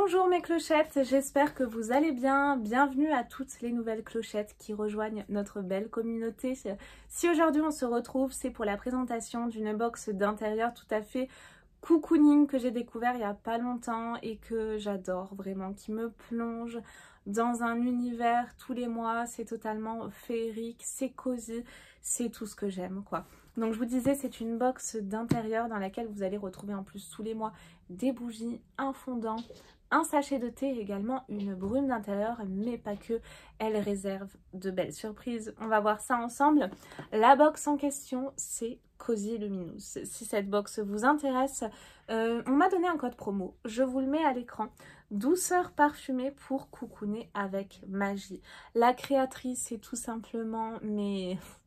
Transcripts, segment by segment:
Bonjour mes clochettes, j'espère que vous allez bien. Bienvenue à toutes les nouvelles clochettes qui rejoignent notre belle communauté. Si aujourd'hui on se retrouve, c'est pour la présentation d'une box d'intérieur tout à fait cocooning que j'ai découvert il n'y a pas longtemps et que j'adore vraiment, qui me plonge dans un univers tous les mois. C'est totalement féerique, c'est cosy, c'est tout ce que j'aime quoi. Donc je vous disais, c'est une box d'intérieur dans laquelle vous allez retrouver en plus tous les mois des bougies, un fondant, un sachet de thé et également une brume d'intérieur, mais pas que, elle réserve de belles surprises. On va voir ça ensemble. La box en question, c'est Cozy Luminous. Si cette box vous intéresse, on m'a donné un code promo, je vous le mets à l'écran. Douceur parfumée pour cocooner avec magie. La créatrice est tout simplement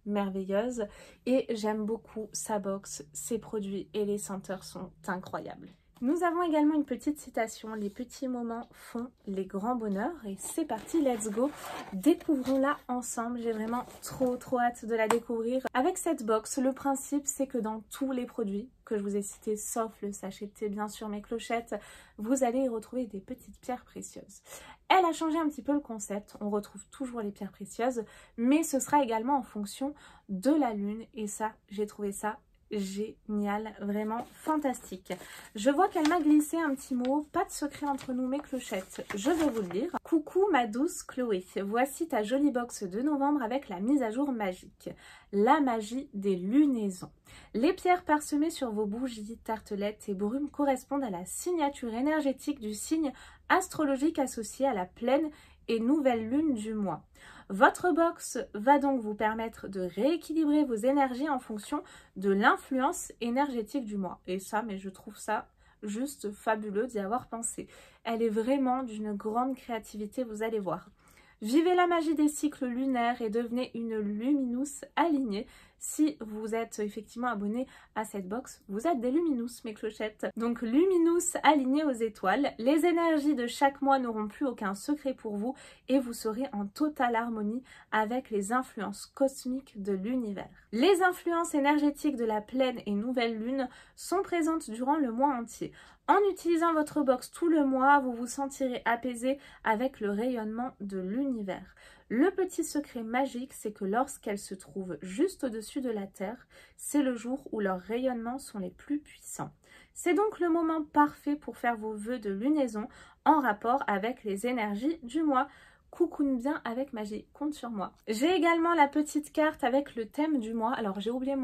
merveilleuse et j'aime beaucoup sa box, ses produits et les senteurs sont incroyables. Nous avons également une petite citation, les petits moments font les grands bonheurs et c'est parti, let's go, découvrons-la ensemble, j'ai vraiment trop hâte de la découvrir. Avec cette box, le principe c'est que dans tous les produits que je vous ai cités, sauf le sachet de thé bien sûr, mes clochettes, vous allez y retrouver des petites pierres précieuses. Elle a changé un petit peu le concept, on retrouve toujours les pierres précieuses, mais ce sera également en fonction de la lune et ça, j'ai trouvé ça génial, vraiment fantastique. Je vois qu'elle m'a glissé un petit mot, pas de secret entre nous mes clochettes, je vais vous le lire. Coucou ma douce Chloé, voici ta jolie box de novembre avec la mise à jour magique. La magie des lunaisons. Les pierres parsemées sur vos bougies, tartelettes et brumes correspondent à la signature énergétique du signe astrologique associé à la pleine et nouvelle lune du mois. Votre box va donc vous permettre de rééquilibrer vos énergies en fonction de l'influence énergétique du mois. Et ça, mais je trouve ça juste fabuleux d'y avoir pensé. Elle est vraiment d'une grande créativité, vous allez voir. Vivez la magie des cycles lunaires et devenez une luminous alignée. Si vous êtes effectivement abonné à cette box, vous êtes des luminous mes clochettes. Donc luminous alignés aux étoiles, les énergies de chaque mois n'auront plus aucun secret pour vous et vous serez en totale harmonie avec les influences cosmiques de l'univers. Les influences énergétiques de la pleine et nouvelle lune sont présentes durant le mois entier. En utilisant votre box tout le mois, vous vous sentirez apaisé avec le rayonnement de l'univers. Le petit secret magique, c'est que lorsqu'elles se trouvent juste au-dessus de la Terre, c'est le jour où leurs rayonnements sont les plus puissants. C'est donc le moment parfait pour faire vos vœux de lunaison en rapport avec les énergies du mois. Coucoune bien avec magie, compte sur moi. J'ai également la petite carte avec le thème du mois. Alors j'ai oublié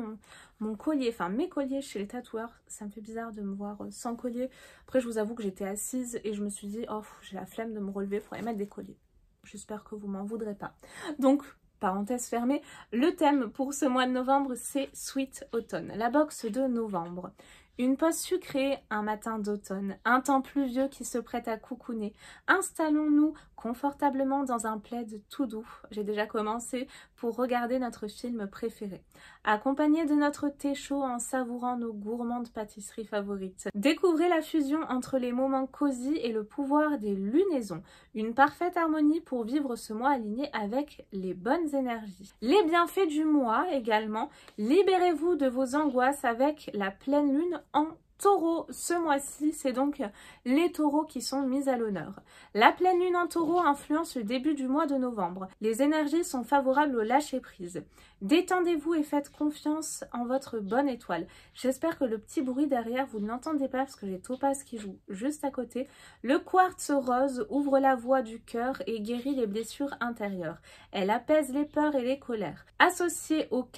mon collier, enfin mes colliers chez les tatoueurs. Ça me fait bizarre de me voir sans collier. Après je vous avoue que j'étais assise et je me suis dit, oh j'ai la flemme de me relever, il faudrait mettre des colliers. J'espère que vous m'en voudrez pas. Donc, parenthèse fermée, le thème pour ce mois de novembre, c'est Sweet Autumn, la box de novembre. Une pause sucrée, un matin d'automne, un temps pluvieux qui se prête à cocooner. Installons-nous confortablement dans un plaid tout doux. J'ai déjà commencé pour regarder notre film préféré. Accompagné de notre thé chaud en savourant nos gourmandes pâtisseries favorites. Découvrez la fusion entre les moments cosy et le pouvoir des lunaisons. Une parfaite harmonie pour vivre ce mois aligné avec les bonnes énergies. Les bienfaits du mois également. Libérez-vous de vos angoisses avec la pleine lune en Taureau. Ce mois-ci, c'est donc les taureaux qui sont mis à l'honneur. La pleine lune en taureau influence le début du mois de novembre. Les énergies sont favorables au lâcher-prise. Détendez-vous et faites confiance en votre bonne étoile. J'espère que le petit bruit derrière, vous ne l'entendez pas parce que j'ai Topaz qui joue juste à côté. Le quartz rose ouvre la voie du cœur et guérit les blessures intérieures. Elle apaise les peurs et les colères. Associé au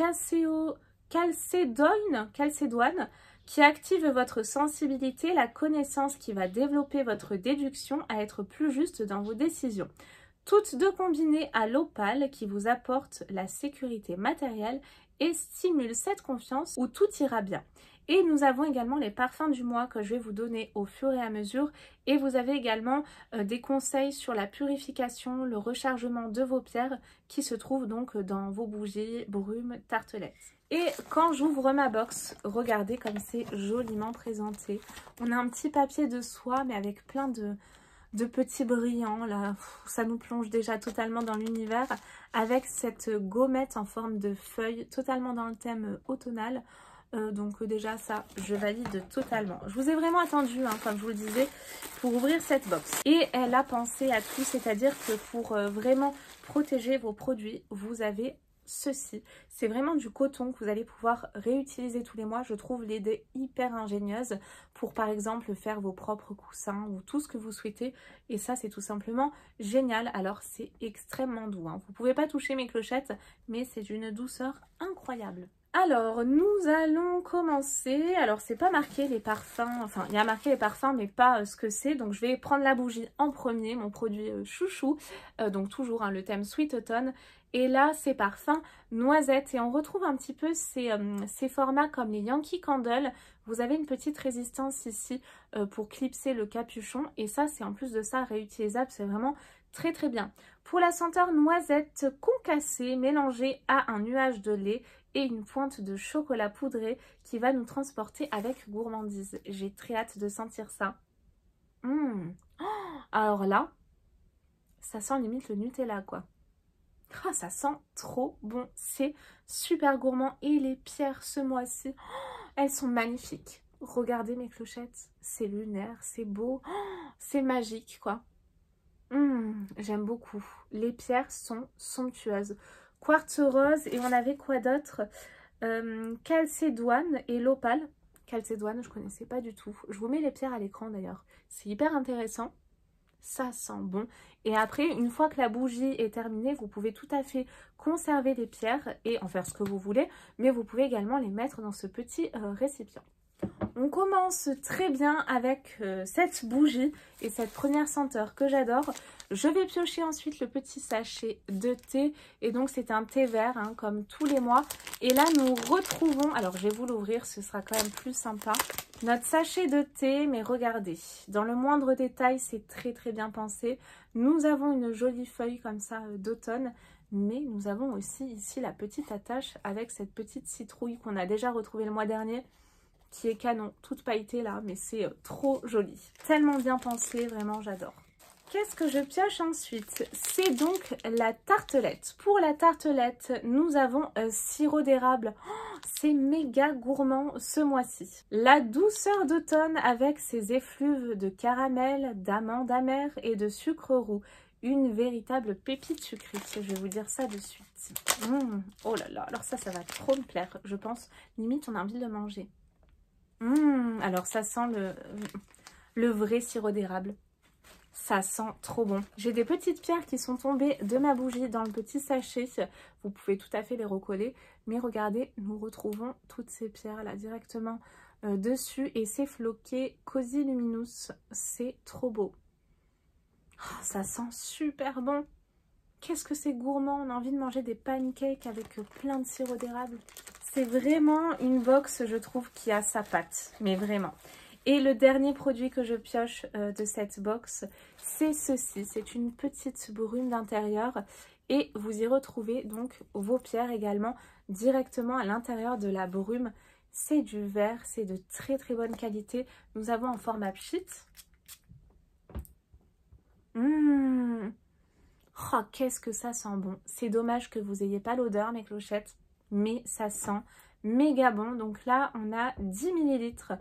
chalcédoine, qui active votre sensibilité, la connaissance qui va développer votre déduction à être plus juste dans vos décisions. Toutes deux combinées à l'opale qui vous apporte la sécurité matérielle et stimule cette confiance où tout ira bien. Et nous avons également les parfums du mois que je vais vous donner au fur et à mesure. Et vous avez également des conseils sur la purification, le rechargement de vos pierres qui se trouvent donc dans vos bougies, brumes, tartelettes. Et quand j'ouvre ma box, regardez comme c'est joliment présenté. On a un petit papier de soie mais avec plein de petits brillants là. Ça nous plonge déjà totalement dans l'univers avec cette gommette en forme de feuille totalement dans le thème automnal. Donc déjà ça, je valide totalement. Je vous ai vraiment attendu, hein, comme je vous le disais, pour ouvrir cette box. Et elle a pensé à tout, c'est-à-dire que pour vraiment protéger vos produits, vous avez ceci. C'est vraiment du coton que vous allez pouvoir réutiliser tous les mois. Je trouve l'idée hyper ingénieuse pour par exemple faire vos propres coussins ou tout ce que vous souhaitez. Et ça, c'est tout simplement génial. Alors c'est extrêmement doux, hein. Vous ne pouvez pas toucher mes clochettes, mais c'est d'une douceur incroyable. Alors, nous allons commencer. Alors, c'est pas marqué les parfums. Enfin, il y a marqué les parfums, mais pas ce que c'est. Donc, je vais prendre la bougie en premier, mon produit chouchou. Donc, toujours hein, le thème Sweet Autumn. Et là, c'est parfum noisette. Et on retrouve un petit peu ces formats comme les Yankee Candle. Vous avez une petite résistance ici pour clipser le capuchon. Et ça, c'est en plus de ça réutilisable. C'est vraiment très très bien. Pour la senteur noisette concassée mélangée à un nuage de lait et une pointe de chocolat poudré qui va nous transporter avec gourmandise. J'ai très hâte de sentir ça. Alors là, ça sent limite le Nutella quoi. Oh, ça sent trop bon. C'est super gourmand. Et les pierres ce mois-ci, elles sont magnifiques. Regardez mes clochettes. C'est lunaire, c'est beau. C'est magique quoi. J'aime beaucoup. Les pierres sont somptueuses. Quartz rose et on avait quoi d'autre? Calcédoine et l'opale. Calcédoine, je connaissais pas du tout. Je vous mets les pierres à l'écran d'ailleurs. C'est hyper intéressant. Ça sent bon. Et après, une fois que la bougie est terminée, vous pouvez tout à fait conserver les pierres et en faire ce que vous voulez. Mais vous pouvez également les mettre dans ce petit récipient. On commence très bien avec cette bougie et cette première senteur que j'adore. Je vais piocher ensuite le petit sachet de thé. Et donc c'est un thé vert hein, comme tous les mois. Et là nous retrouvons, alors je vais vous l'ouvrir, ce sera quand même plus sympa. Notre sachet de thé, mais regardez, dans le moindre détail c'est très très bien pensé. Nous avons une jolie feuille comme ça d'automne. Mais nous avons aussi ici la petite attache avec cette petite citrouille qu'on a déjà retrouvée le mois dernier. Qui est canon, toute pailletée là, mais c'est trop joli. Tellement bien pensé, vraiment j'adore. Qu'est-ce que je pioche ensuite? C'est donc la tartelette. Pour la tartelette, nous avons sirop d'érable. Oh, c'est méga gourmand ce mois-ci. La douceur d'automne avec ses effluves de caramel, d'amande amère et de sucre roux. Une véritable pépite sucrée, je vais vous dire ça de suite. Oh là là, alors ça va trop me plaire, je pense. Limite, on a envie de le manger. Alors ça sent le vrai sirop d'érable. Ça sent trop bon. J'ai des petites pierres qui sont tombées de ma bougie dans le petit sachet. Vous pouvez tout à fait les recoller. Mais regardez, nous retrouvons toutes ces pierres là directement dessus. Et c'est floqué Cozy Luminous. C'est trop beau. Oh, ça sent super bon. Qu'est-ce que c'est gourmand. On a envie de manger des pancakes avec plein de sirop d'érable. C'est vraiment une box, je trouve, qui a sa patte, mais vraiment. Et le dernier produit que je pioche de cette box, c'est ceci. C'est une petite brume d'intérieur et vous y retrouvez donc vos pierres également directement à l'intérieur de la brume. C'est du verre, c'est de très très bonne qualité. Nous avons en format pchit. Oh, qu'est-ce que ça sent bon. C'est dommage que vous n'ayez pas l'odeur, mes clochettes. Mais ça sent méga bon. Donc là, on a 10 ml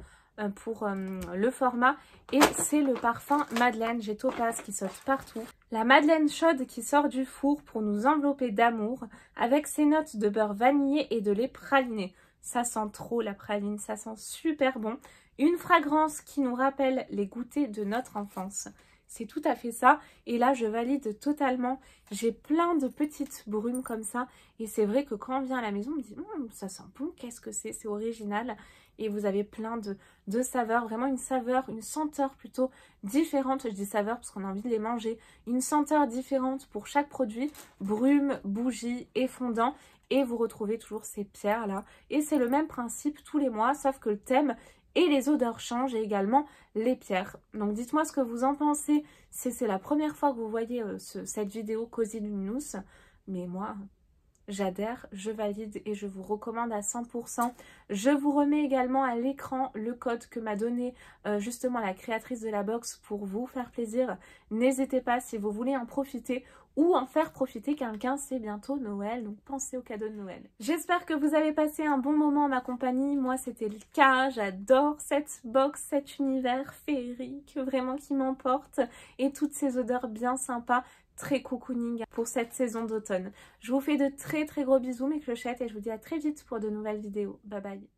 pour le format. Et c'est le parfum Madeleine. J'ai Topaz qui saute partout. La Madeleine chaude qui sort du four pour nous envelopper d'amour. Avec ses notes de beurre vanillé et de lait praliné. Ça sent trop la praline. Ça sent super bon. Une fragrance qui nous rappelle les goûters de notre enfance. C'est tout à fait ça. Et là, je valide totalement. J'ai plein de petites brumes comme ça. Et c'est vrai que quand on vient à la maison, on me dit ça sent bon, qu'est-ce que c'est? C'est original. Et vous avez plein de saveurs. Vraiment une saveur, une senteur plutôt différente. Je dis saveur parce qu'on a envie de les manger. Une senteur différente pour chaque produit. Brume, bougie et fondant. Et vous retrouvez toujours ces pierres là. Et c'est le même principe tous les mois, sauf que le thème et les odeurs changent et également les pierres. Donc dites-moi ce que vous en pensez. C'est la première fois que vous voyez cette vidéo Cozy Luminous. Mais moi, j'adhère, je valide et je vous recommande à 100%. Je vous remets également à l'écran le code que m'a donné justement la créatrice de la box pour vous faire plaisir. N'hésitez pas si vous voulez en profiter ou en faire profiter quelqu'un, c'est bientôt Noël, donc pensez aux cadeaux de Noël. J'espère que vous avez passé un bon moment en ma compagnie, moi c'était le cas, j'adore cette box, cet univers féerique vraiment qui m'emporte et toutes ces odeurs bien sympas, très cocooning pour cette saison d'automne. Je vous fais de très gros bisous mes clochettes et je vous dis à très vite pour de nouvelles vidéos. Bye bye.